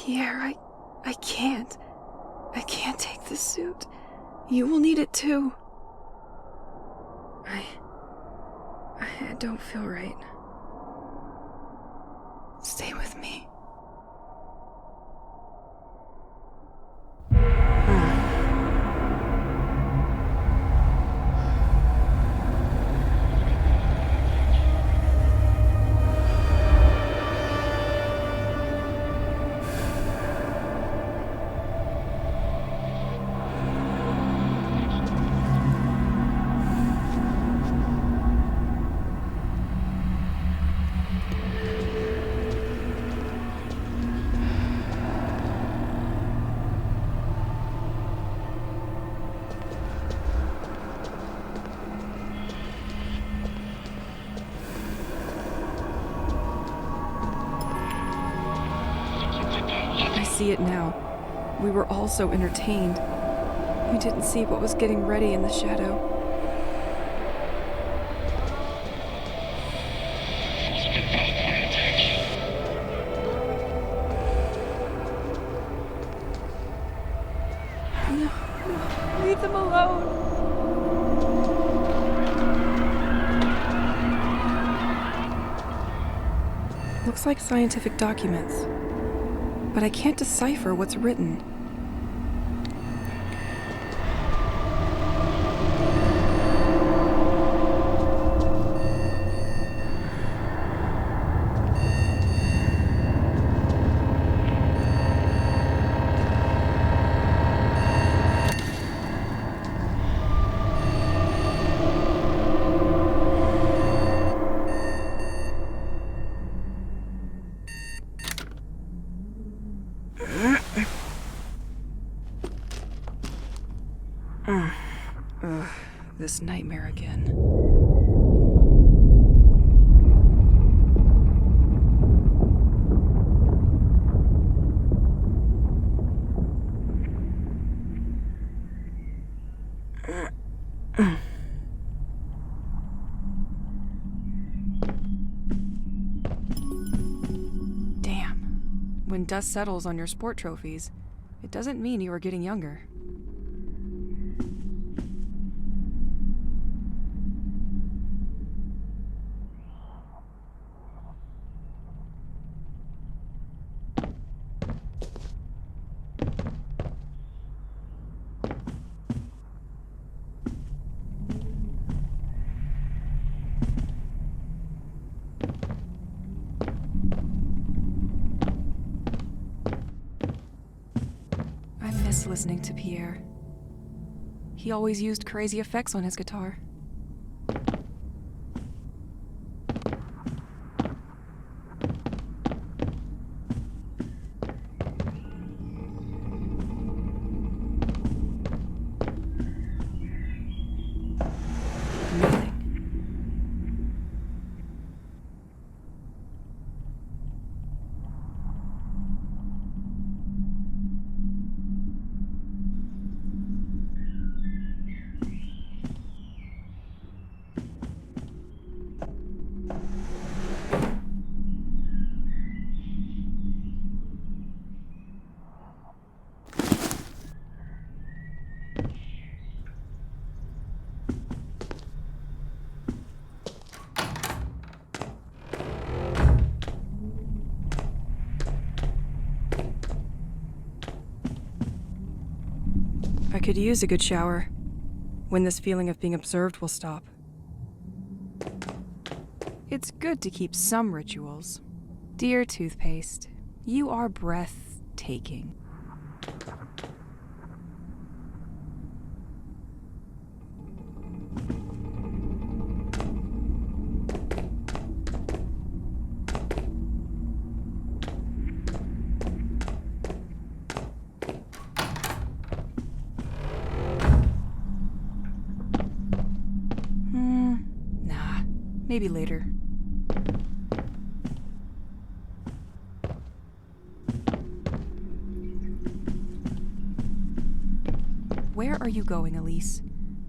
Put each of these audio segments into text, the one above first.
Pierre, I can't. I can't take this suit. You will need it too. I don't feel right. Stay with me. I see it now. We were all so entertained. We didn't see what was getting ready in the shadow. No, leave them alone. Looks like scientific documents, but I can't decipher what's written. This nightmare again. Damn. When dust settles on your sport trophies, it doesn't mean you are getting younger. Listening to Pierre. He always used crazy effects on his guitar. Nothing. I could use a good shower, when this feeling of being observed will stop. It's good to keep some rituals. Dear toothpaste, you are breathtaking. Maybe later. Where are you going, Elise?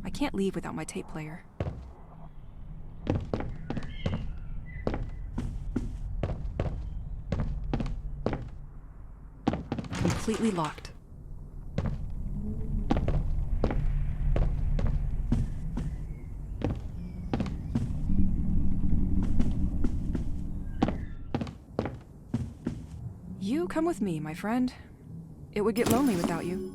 I can't leave without my tape player. completely locked. You come with me, my friend. It would get lonely without you.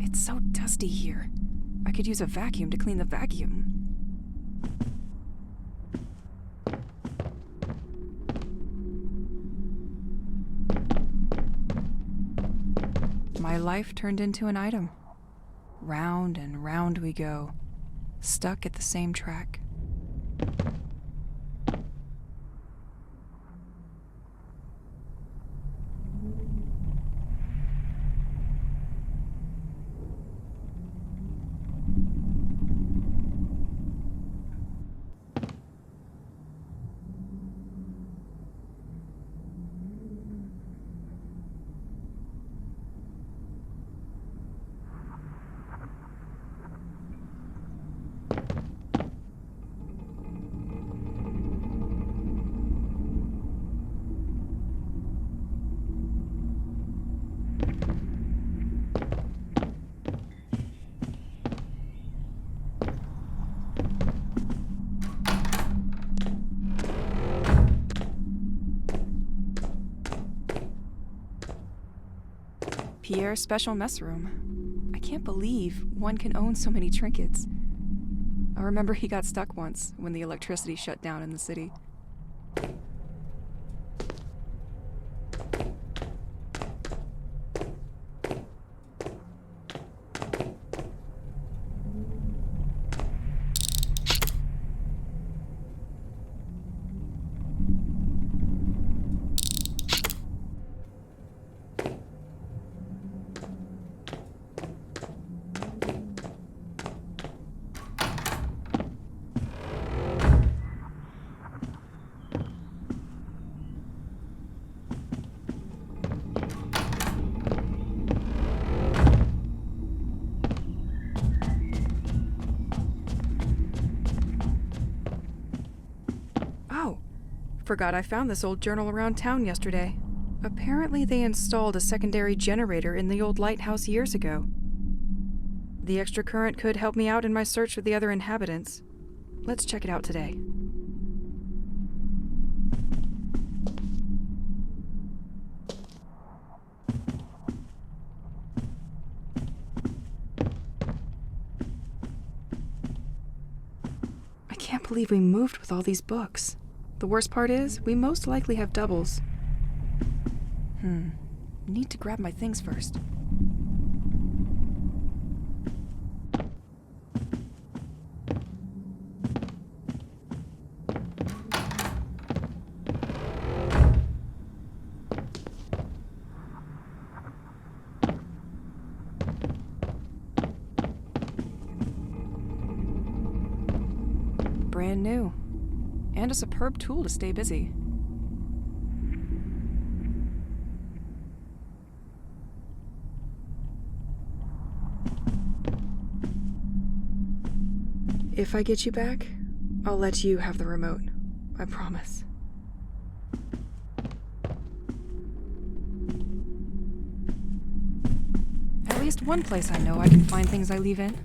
It's so dusty here. I could use a vacuum to clean the vacuum. My life turned into an item. Round and round we go, stuck at the same track. Pierre's special mess room. I can't believe one can own so many trinkets. I remember he got stuck once when the electricity shut down in the city. Oh, forgot I found this old journal around town yesterday. Apparently they installed a secondary generator in the old lighthouse years ago. The extra current could help me out in my search for the other inhabitants. Let's check it out today. I can't believe we moved with all these books. The worst part is, we most likely have doubles. Need to grab my things first. Brand new. And a superb tool to stay busy. If I get you back, I'll let you have the remote. I promise. At least one place I know I can find things I leave in.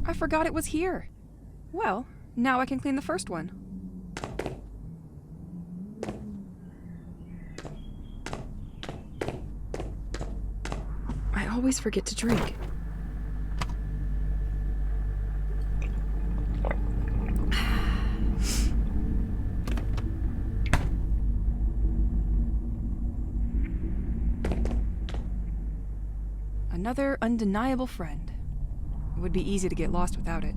I forgot it was here. Well, now I can clean the first one. I always forget to drink. Another undeniable friend. It would be easy to get lost without it.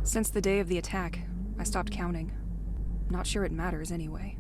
Since the day of the attack, I stopped counting. Not sure it matters anyway.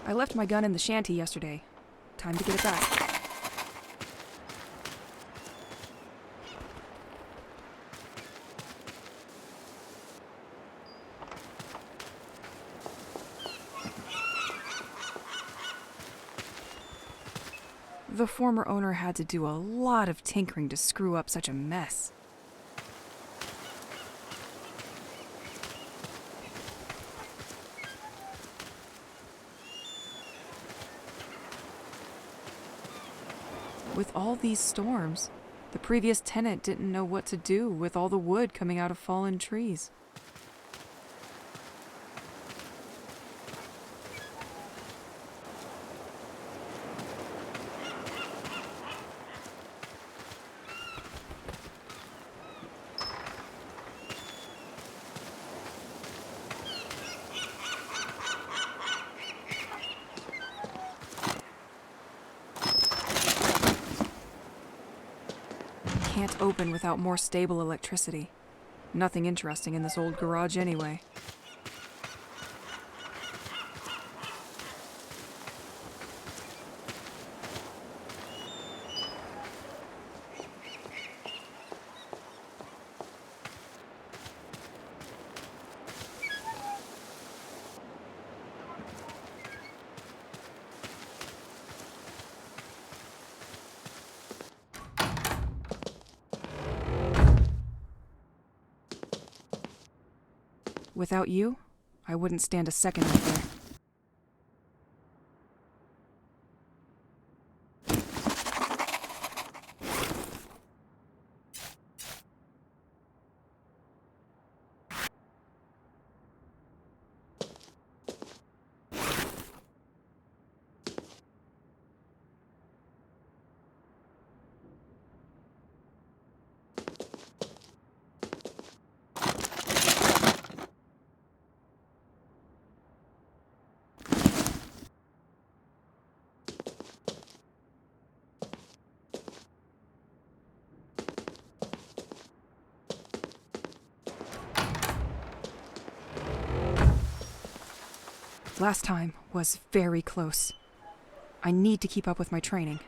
I left my gun in the shanty yesterday. Time to get it back. The former owner had to do a lot of tinkering to screw up such a mess. With all these storms, the previous tenant didn't know what to do with all the wood coming out of fallen trees. Can't open without more stable electricity. Nothing interesting in this old garage anyway. Without you, I wouldn't stand a second out there. Last time was very close. I need to keep up with my training.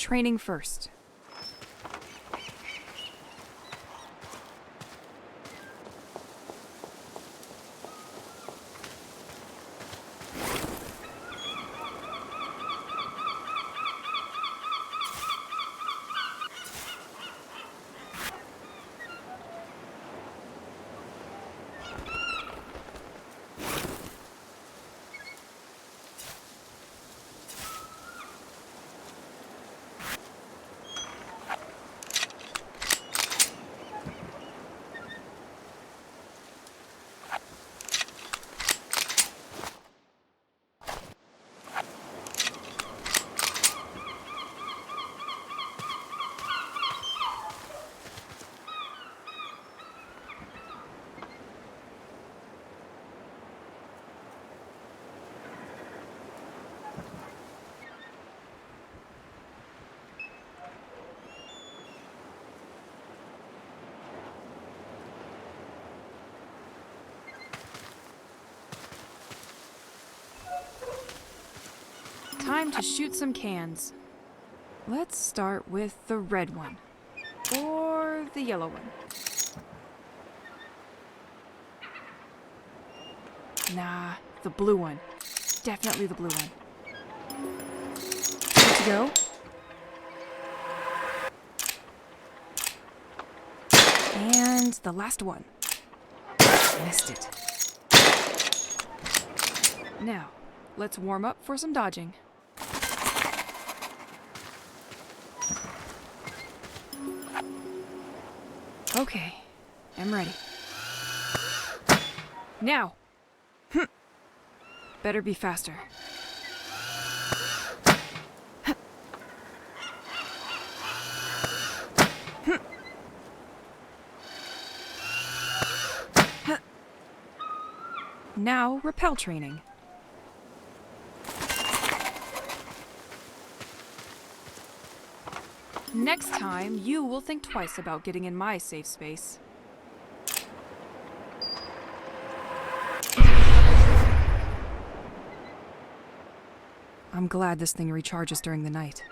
training first. Time to shoot some cans. Let's start with the red one. Or the yellow one. Nah, the blue one. Definitely the blue one. Good to go. And the last one. Missed it. Now, let's warm up for some dodging. Okay, I'm ready. Now! Better be faster. Now, rappel training. Next time, you will think twice about getting in my safe space. I'm glad this thing recharges during the night.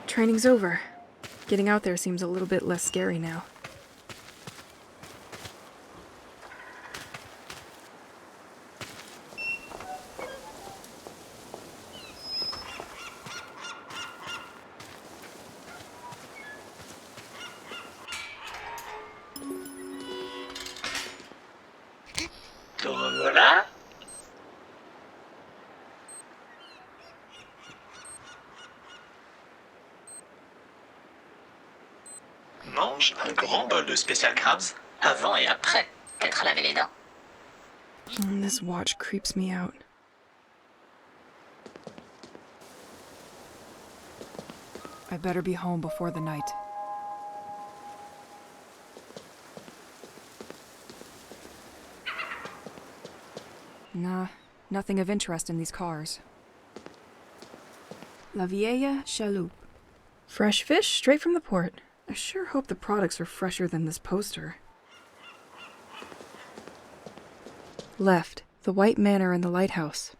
Training's over. Getting out there seems a little bit less scary now. Voilà. Mange un grand bol de spécial crabs avant et après t'être lavé les dents. This watch creeps me out. I better be home before the night. Nah, nothing of interest in these cars. La Vieille Chaloupe. Fresh fish straight from the port. I sure hope the products are fresher than this poster. Left, the White Manor and the lighthouse.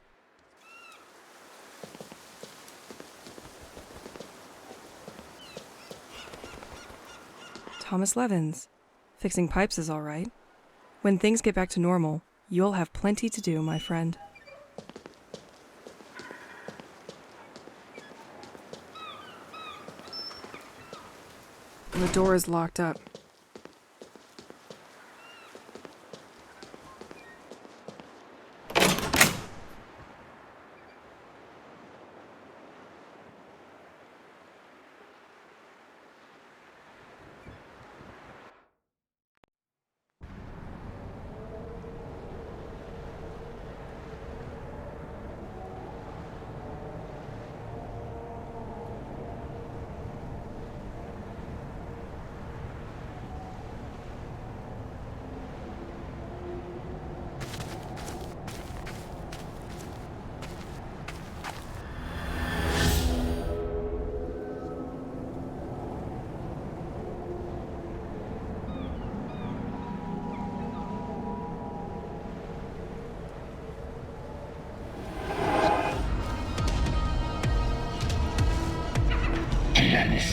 Thomas Levin's. Fixing pipes is all right. When things get back to normal, you'll have plenty to do, my friend. The door is locked up.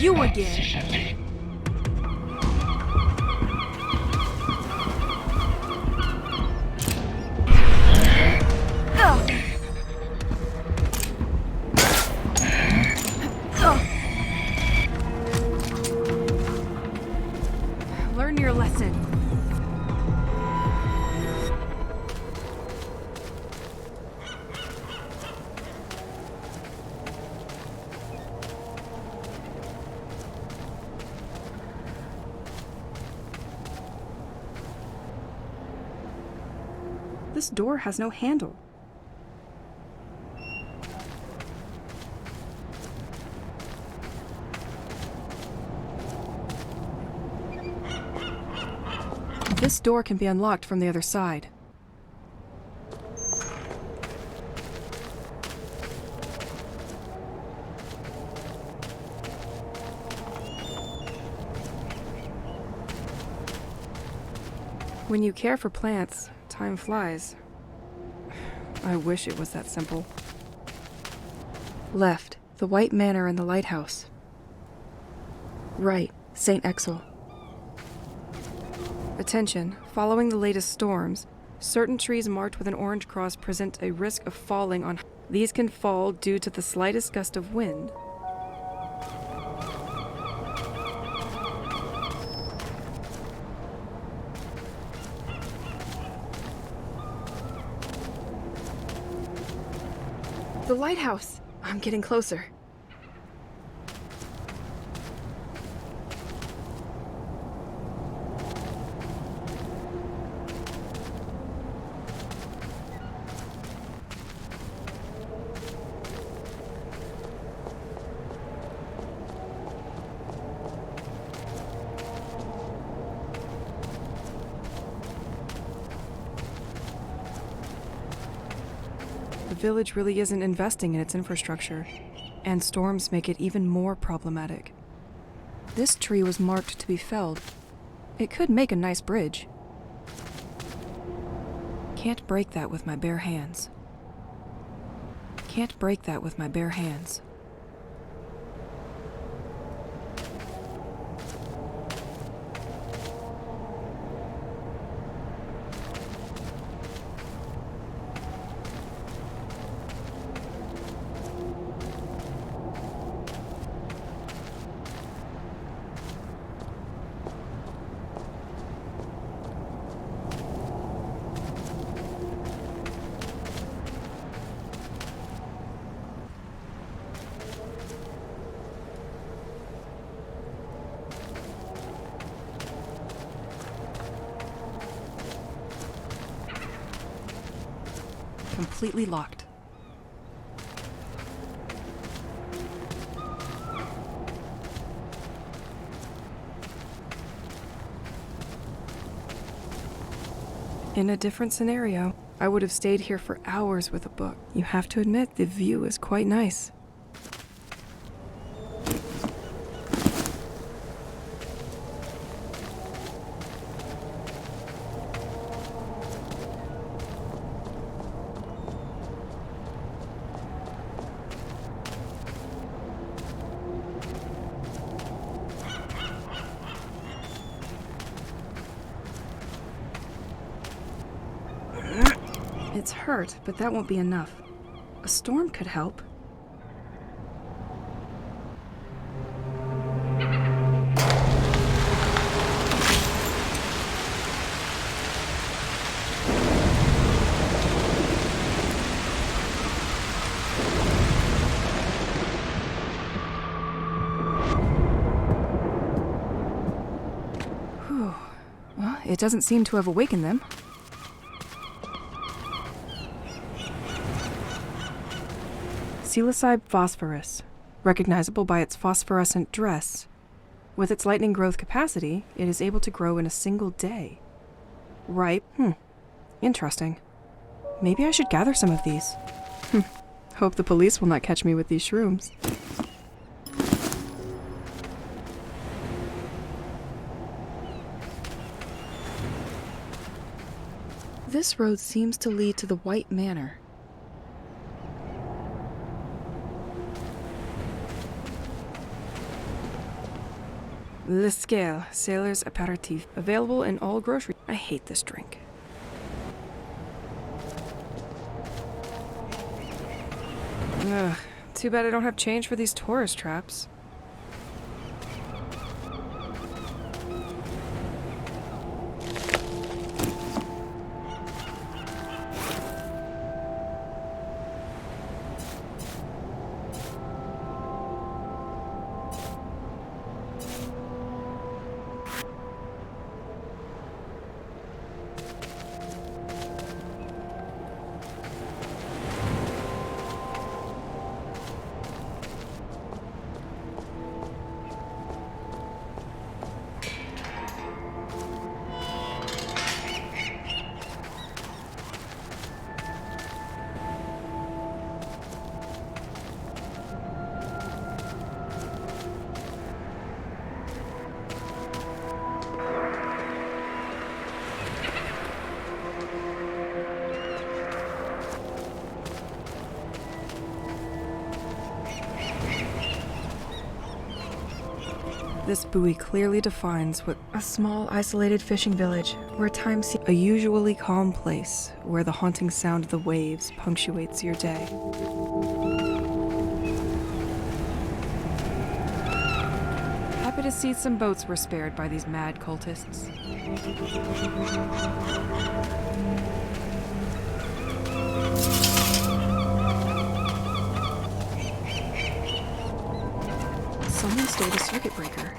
you again! S'échapper. Learn your lesson. This door has no handle. This door can be unlocked from the other side. When you care for plants, time flies. I wish it was that simple. Left, the White Manor and the lighthouse. Right, Saint-Exil. Attention, following the latest storms, certain trees marked with an orange cross present a risk of falling on. These can fall due to the slightest gust of wind. The lighthouse! I'm getting closer. The village really isn't investing in its infrastructure, and storms make it even more problematic. This tree was marked to be felled. It could make a nice bridge. Can't break that with my bare hands. Can't break that with my bare hands. Completely locked. In a different scenario, I would have stayed here for hours with a book. You have to admit, the view is quite nice. It's hurt, but that won't be enough. A storm could help. Whew. Well, it doesn't seem to have awakened them. Psilocybe phosphorus, recognizable by its phosphorescent dress. With its lightning growth capacity, it is able to grow in a single day. Ripe? Interesting. Maybe I should gather some of these. Hope the police will not catch me with these shrooms. This road seems to lead to the White Manor. Le Scale, Sailor's Aperitif, available in all grocery. I hate this drink. Ugh, too bad I don't have change for these tourist traps. This buoy clearly defines what a small, isolated fishing village, where time seems a usually calm place, where the haunting sound of the waves punctuates your day. Happy to see some boats were spared by these mad cultists. Someone stole a circuit breaker.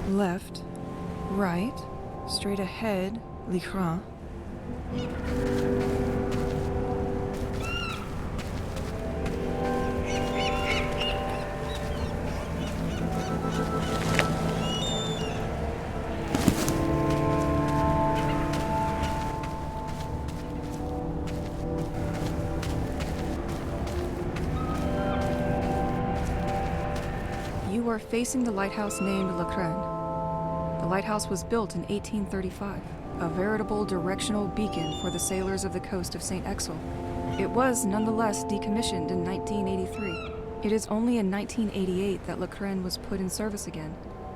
Left, right, straight ahead, l'écran. You are facing the lighthouse named Le Crane. The lighthouse was built in 1835, a veritable directional beacon for the sailors of the coast of Saint-Exil. It was nonetheless decommissioned in 1983. It is only in 1988 that Le Crane was put in service again,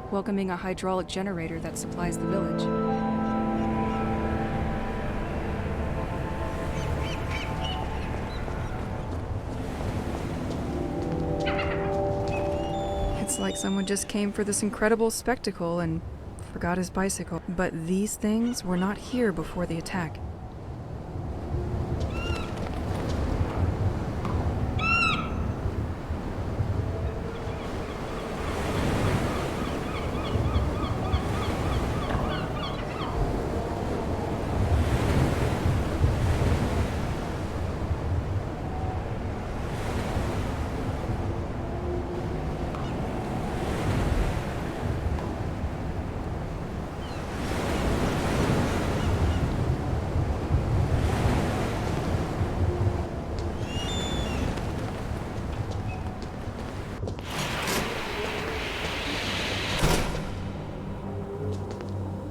welcoming a hydraulic generator that supplies the village. It's like someone just came for this incredible spectacle and forgot his bicycle. But these things were not here before the attack.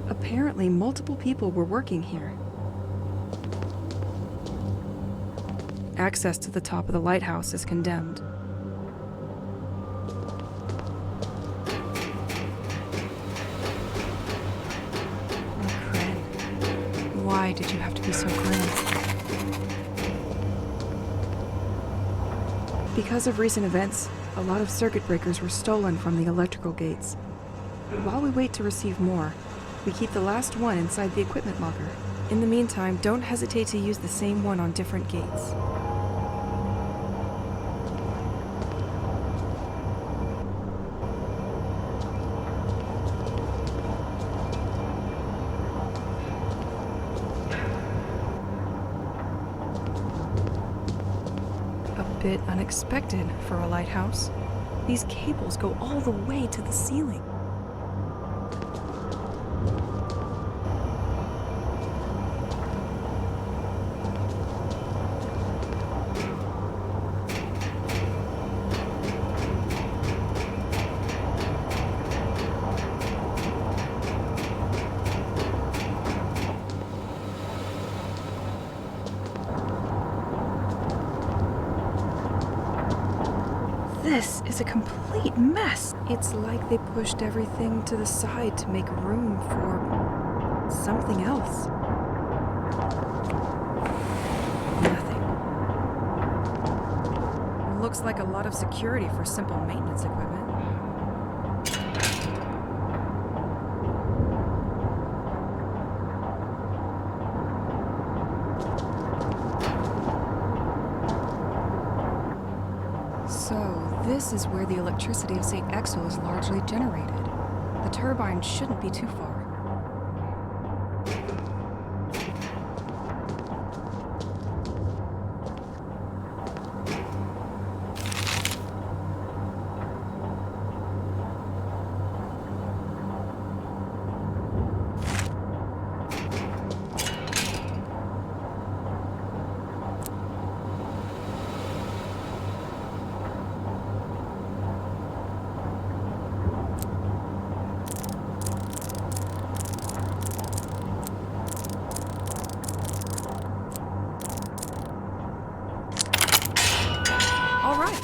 Apparently, multiple people were working here. Access to the top of the lighthouse is condemned. Why did you have to be so grim? Because of recent events, a lot of circuit breakers were stolen from the electrical gates. While we wait to receive more, we keep the last one inside the equipment locker. In the meantime, don't hesitate to use the same one on different gates. A bit unexpected for a lighthouse. These cables go all the way to the ceiling. This is a complete mess. It's like they pushed everything to the side to make room for something else. Nothing. Looks like a lot of security for simple maintenance equipment. So, this is where the electricity of Saint-Exil is largely generated. The turbine shouldn't be too far. All right.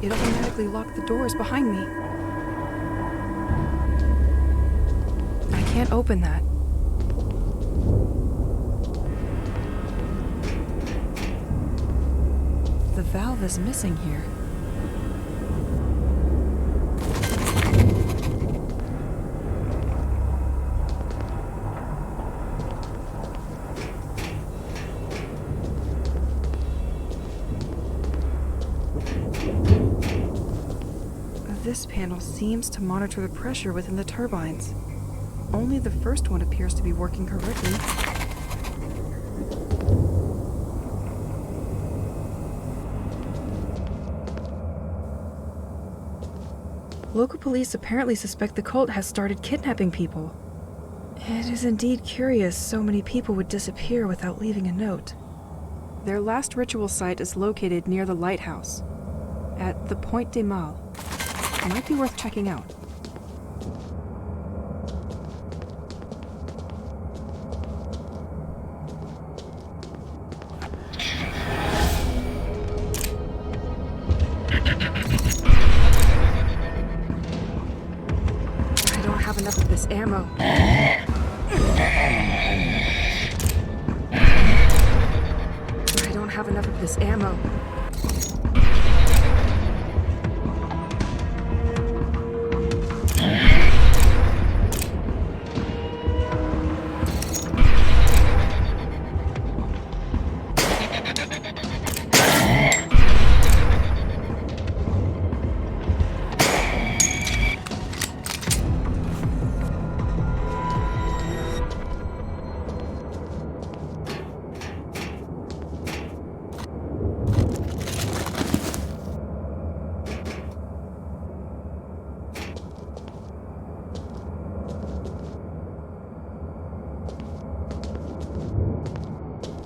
It automatically locked the doors behind me. I can't open that. The valve is missing here. This panel seems to monitor the pressure within the turbines. Only the first one appears to be working correctly. Local police apparently suspect the cult has started kidnapping people. It is indeed curious so many people would disappear without leaving a note. Their last ritual site is located near the lighthouse, at the Point des Mâles. Might be worth checking out. I don't have enough of this ammo. I don't have enough of this ammo.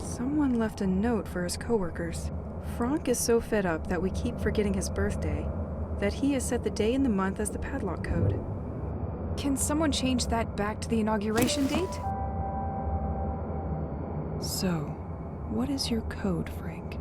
Someone left a note for his coworkers. Franck is so fed up that we keep forgetting his birthday that he has set the day and the month as the padlock code. Can someone change that back to the inauguration date? So, what is your code, Frank?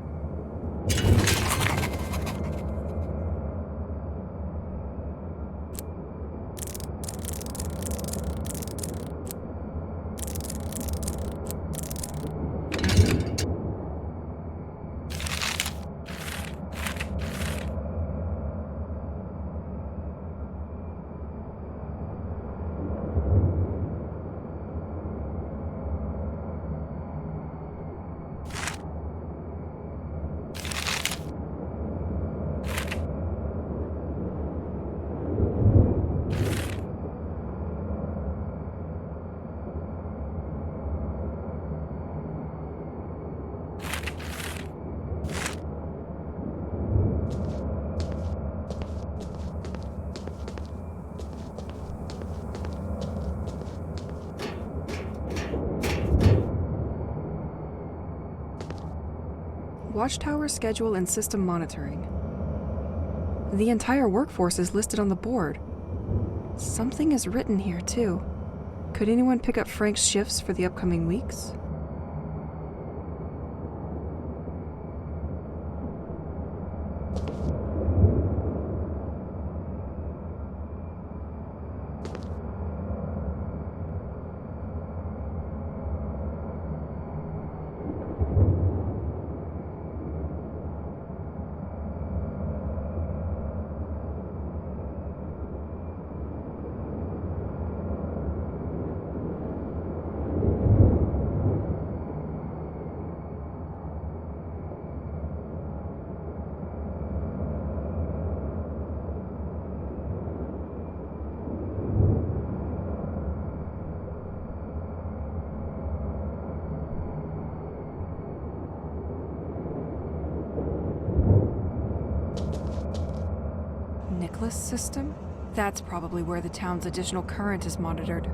Watchtower schedule and system monitoring. The entire workforce is listed on the board. Something is written here, too. Could anyone pick up Frank's shifts for the upcoming weeks? Nicholas system? That's probably where the town's additional current is monitored.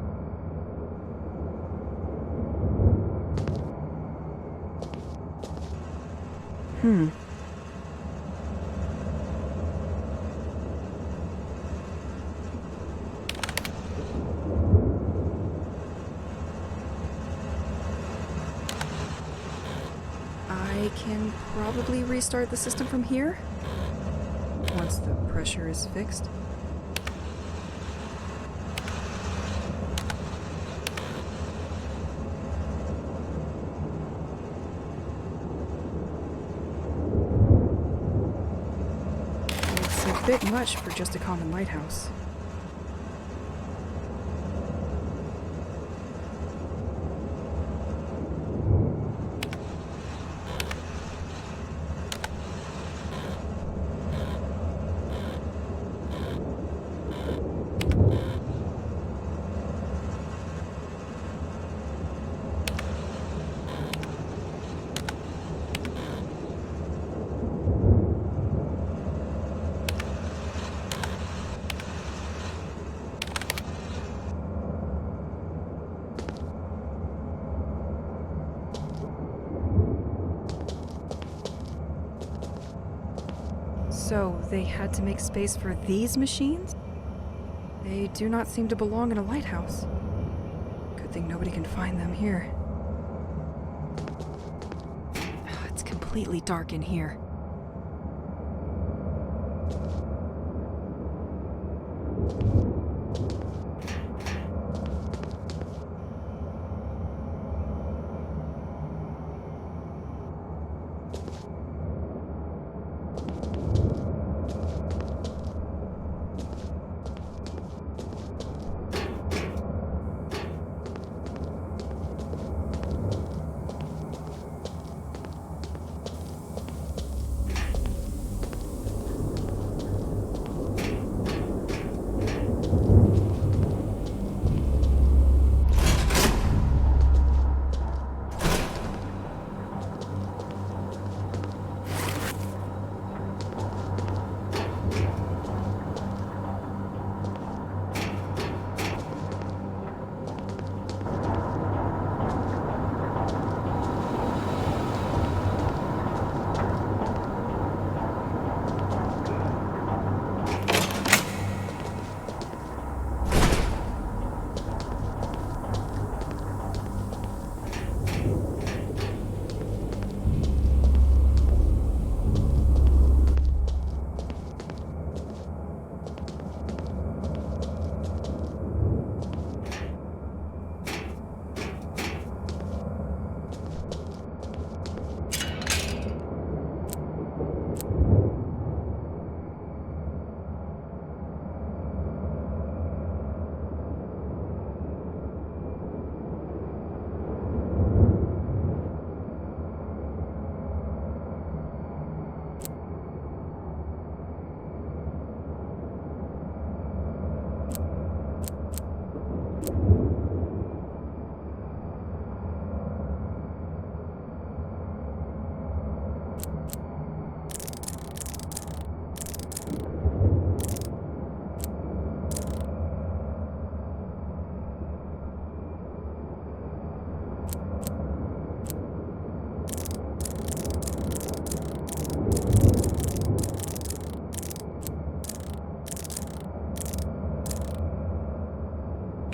I can probably restart the system from here? Once the pressure is fixed. It's a bit much for just a common lighthouse. So, they had to make space for these machines? They do not seem to belong in a lighthouse. Good thing nobody can find them here. It's completely dark in here.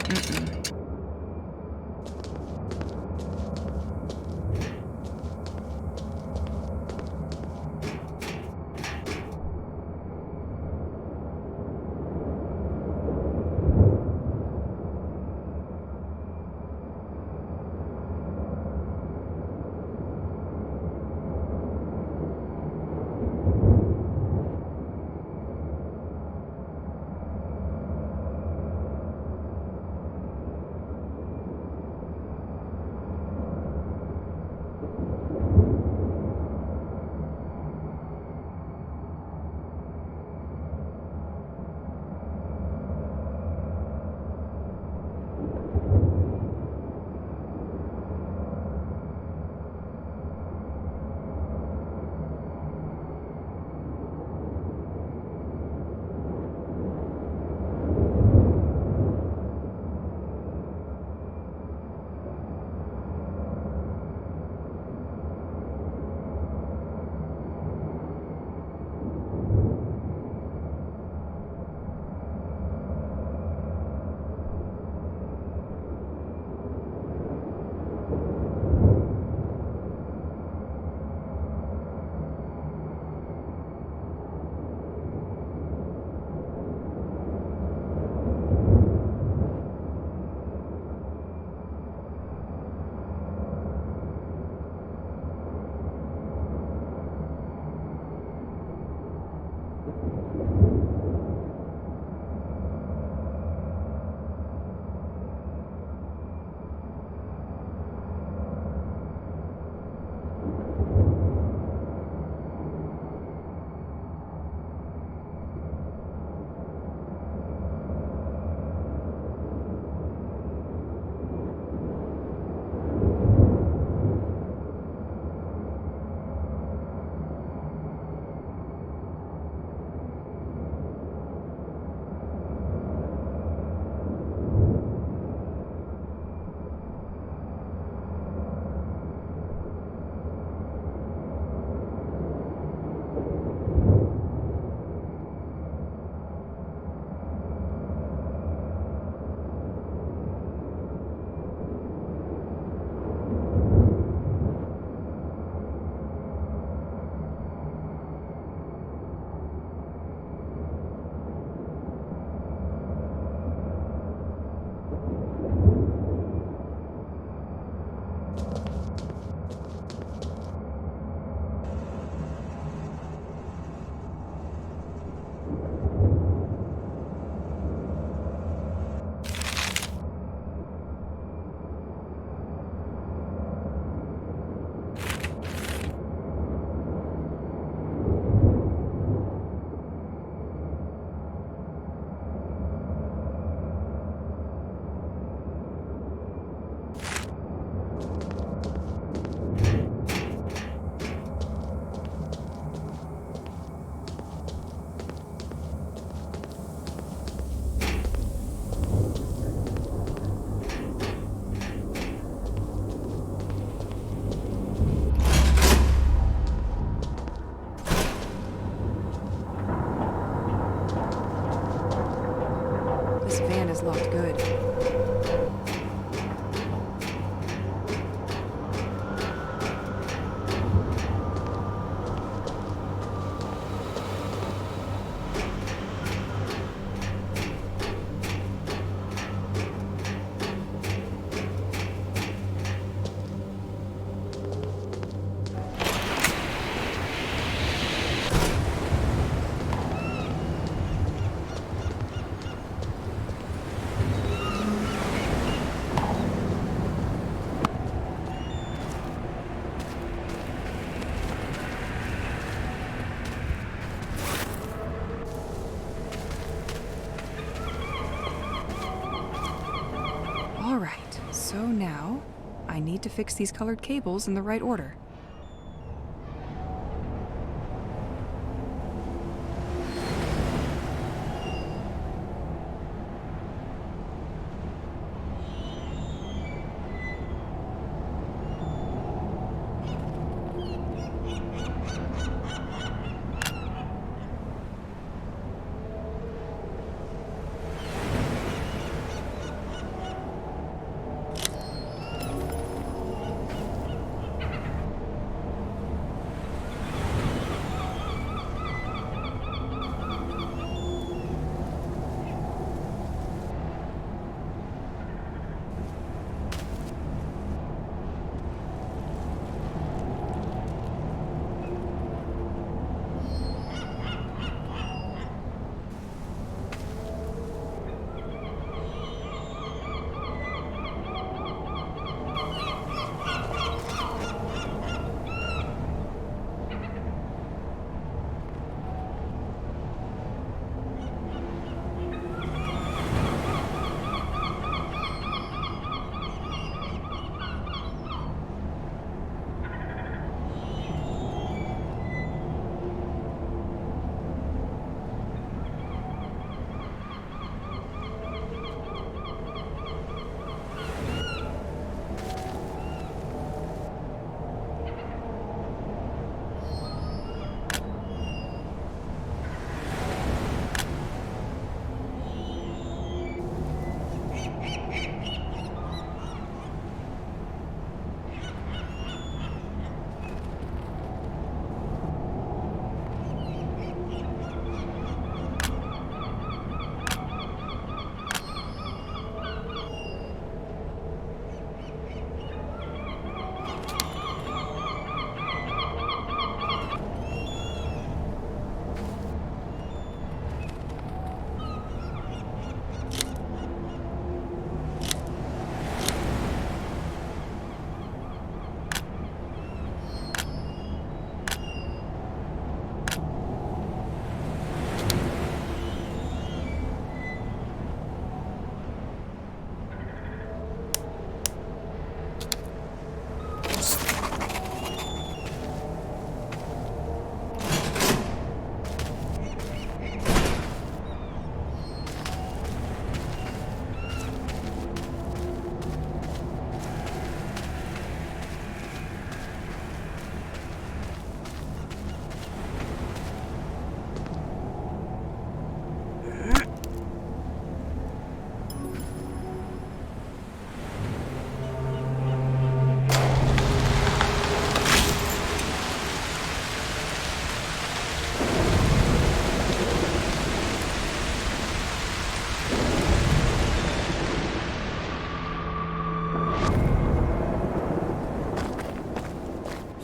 Mm-mm. This van is locked good. Alright, so now I need to fix these colored cables in the right order.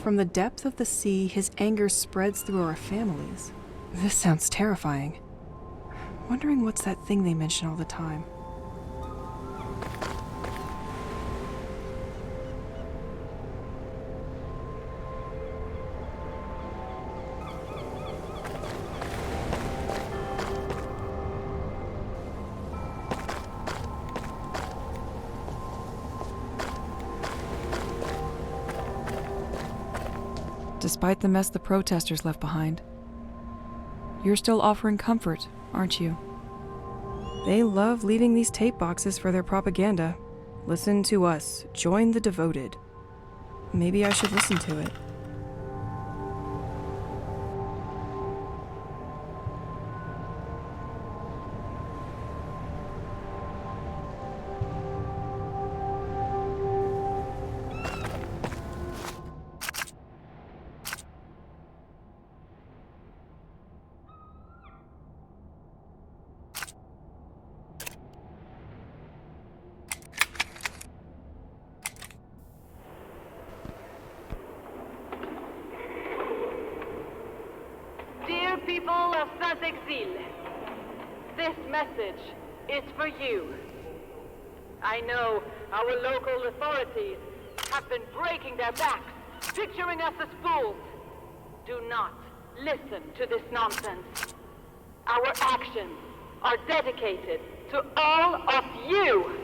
From the depth of the sea, his anger spreads through our families. This sounds terrifying. Wondering what's that thing they mention all the time. Despite the mess the protesters left behind, you're still offering comfort, aren't you? They love leaving these tape boxes for their propaganda. Listen to us. Join the devoted. Maybe I should listen to it. Dear people of Saint-Exil, this message is for you. I know our local authorities have been breaking their backs, picturing us as fools. Do not listen to this nonsense. Our actions are dedicated to all of you.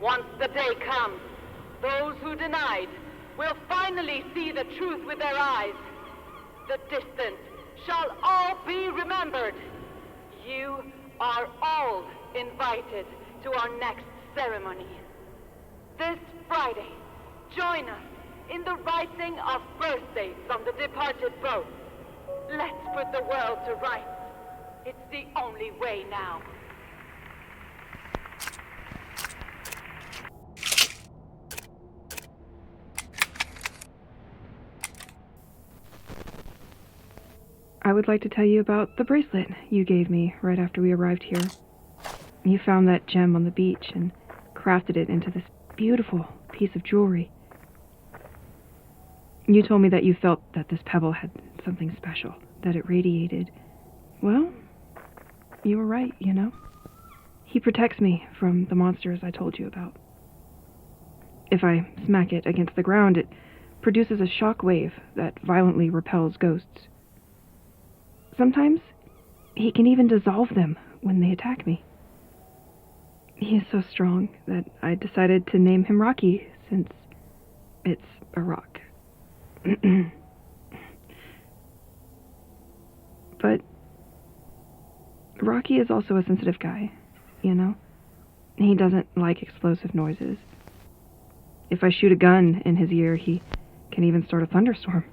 Once the day comes, those who denied will finally see the truth with their eyes. The distant shall all be remembered. You are all invited to our next ceremony. This Friday, join us in the writing of birthdays on the departed boat. Let's put the world to rights. It's the only way now. I would like to tell you about the bracelet you gave me right after we arrived here. You found that gem on the beach and crafted it into this beautiful piece of jewelry. You told me that you felt that this pebble had something special, that it radiated. Well, you were right, you know. He protects me from the monsters I told you about. If I smack it against the ground, it produces a shock wave that violently repels ghosts. Sometimes, he can even dissolve them when they attack me. He is so strong that I decided to name him Rocky, since it's a rock. But Rocky is also a sensitive guy, you know? He doesn't like explosive noises. If I shoot a gun in his ear, he can even start a thunderstorm.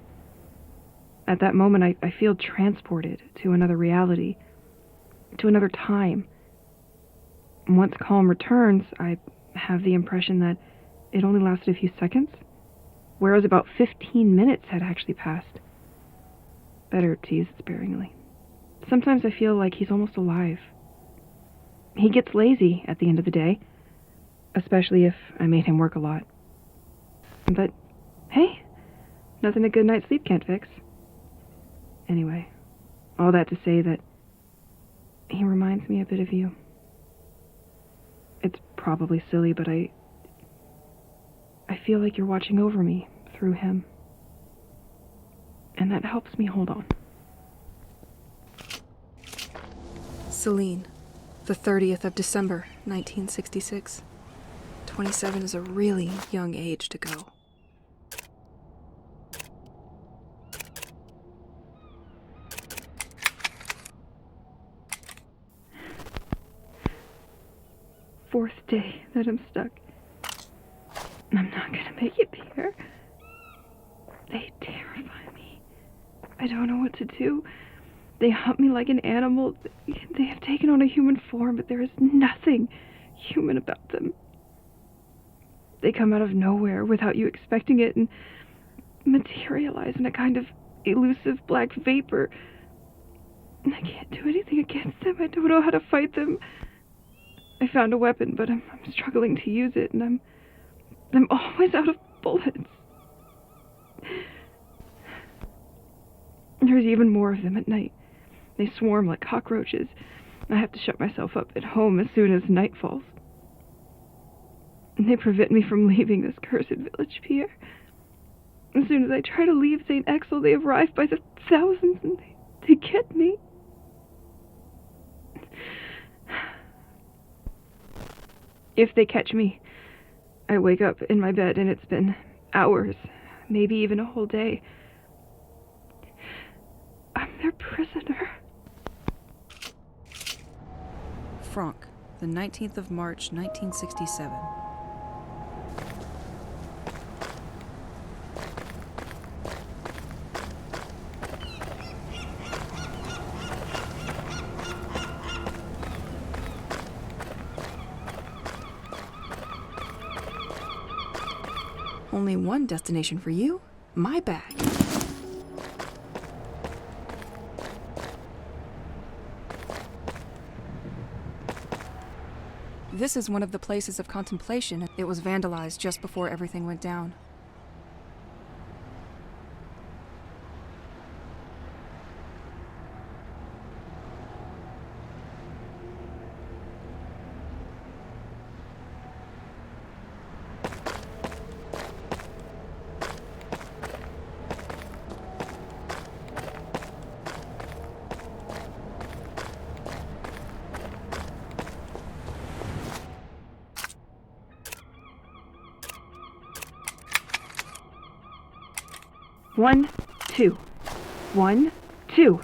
At that moment, I feel transported to another reality, to another time. Once calm returns, I have the impression that it only lasted a few seconds, whereas about 15 minutes had actually passed. Better to use it sparingly. Sometimes I feel like he's almost alive. He gets lazy at the end of the day, especially if I made him work a lot. But, hey, nothing a good night's sleep can't fix. Anyway, all that to say that he reminds me a bit of you. It's probably silly, but I feel like you're watching over me through him. And that helps me hold on. Celine, the 30th of December, 1966. 27 is a really young age to go. Fourth day that I'm stuck. I'm not gonna make it here. They terrify me. I don't know what to do. They hunt me like an animal. They have taken on a human form, but there is nothing human about them. They come out of nowhere without you expecting it and materialize in a kind of elusive black vapor. And I can't do anything against them. I don't know how to fight them. I found a weapon, but I'm struggling to use it, and I'm always out of bullets. There's even more of them at night. They swarm like cockroaches. I have to shut myself up at home as soon as night falls. And they prevent me from leaving this cursed village, Pierre. As soon as I try to leave Saint-Exil, they arrive by the thousands and they get me. If they catch me, I wake up in my bed and it's been hours, maybe even a whole day. I'm their prisoner. Franck, the 19th of March, 1967. Only one destination for you, my bag. This is one of the places of contemplation. It was vandalized just before everything went down. One, two. 1, 2.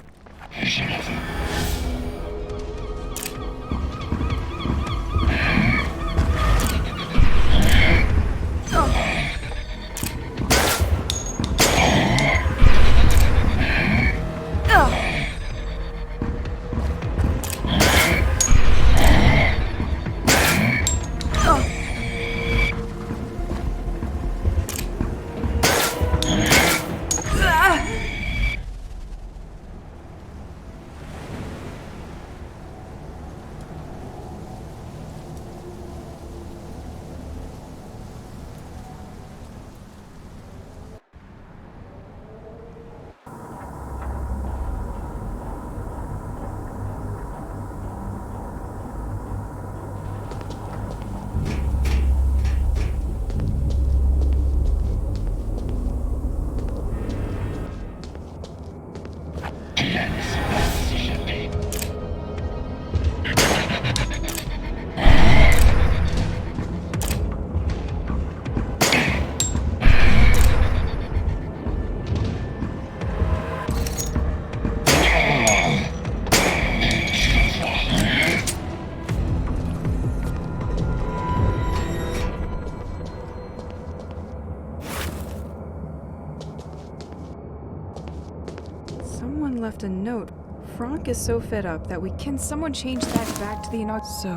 Someone left a note. Franck is so fed up that can someone change that back to the So,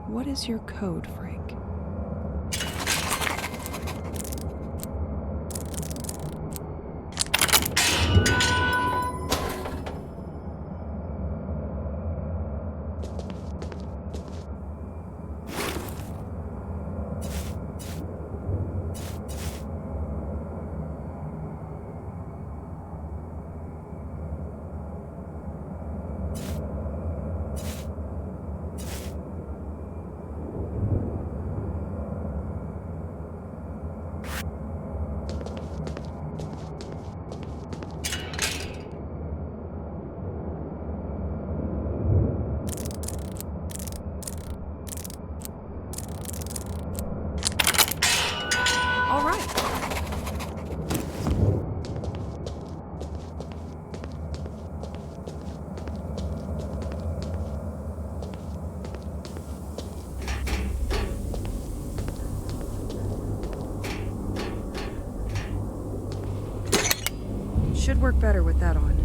what is your code, Frank? Should work better with that on.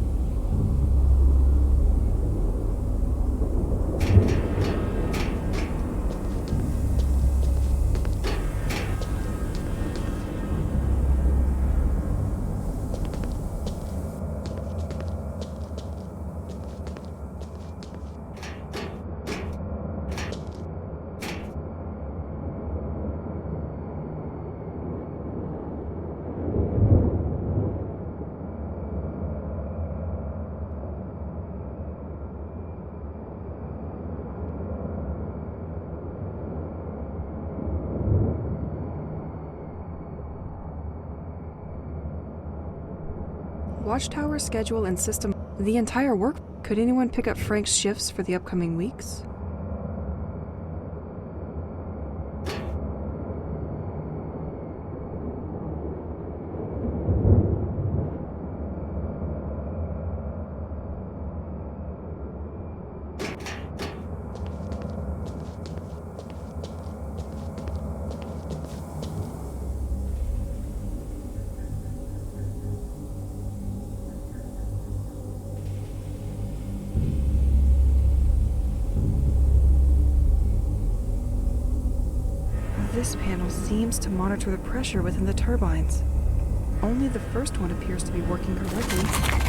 watchtower schedule and system. The entire work. Could anyone pick up Frank's shifts for the upcoming weeks? This panel seems to monitor the pressure within the turbines. Only the first one appears to be working correctly.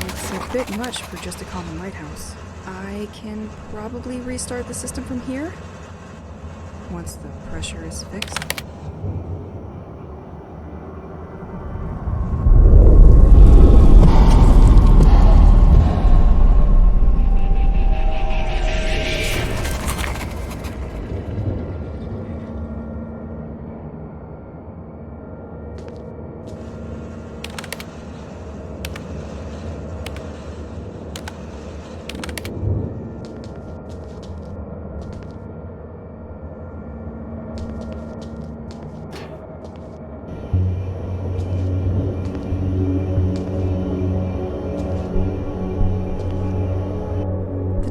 It's a bit much for just a common lighthouse. I can probably restart the system from here once the pressure is fixed.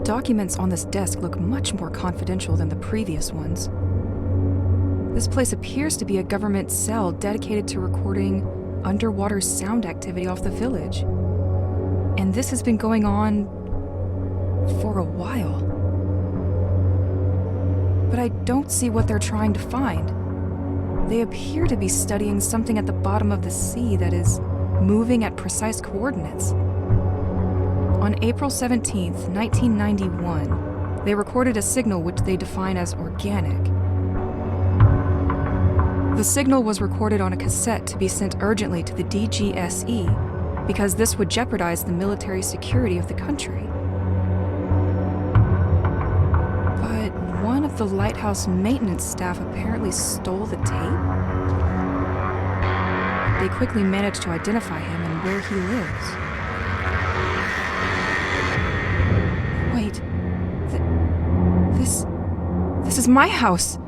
Documents on this desk look much more confidential than the previous ones. This place appears to be a government cell dedicated to recording underwater sound activity off the village. And this has been going on for a while. But I don't see what they're trying to find. They appear to be studying something at the bottom of the sea that is moving at precise coordinates. On April 17th, 1991, they recorded a signal which they define as organic. The signal was recorded on a cassette to be sent urgently to the DGSE because this would jeopardize the military security of the country. But one of the lighthouse maintenance staff apparently stole the tape. They quickly managed to identify him and where he lives. Wait, this is my house.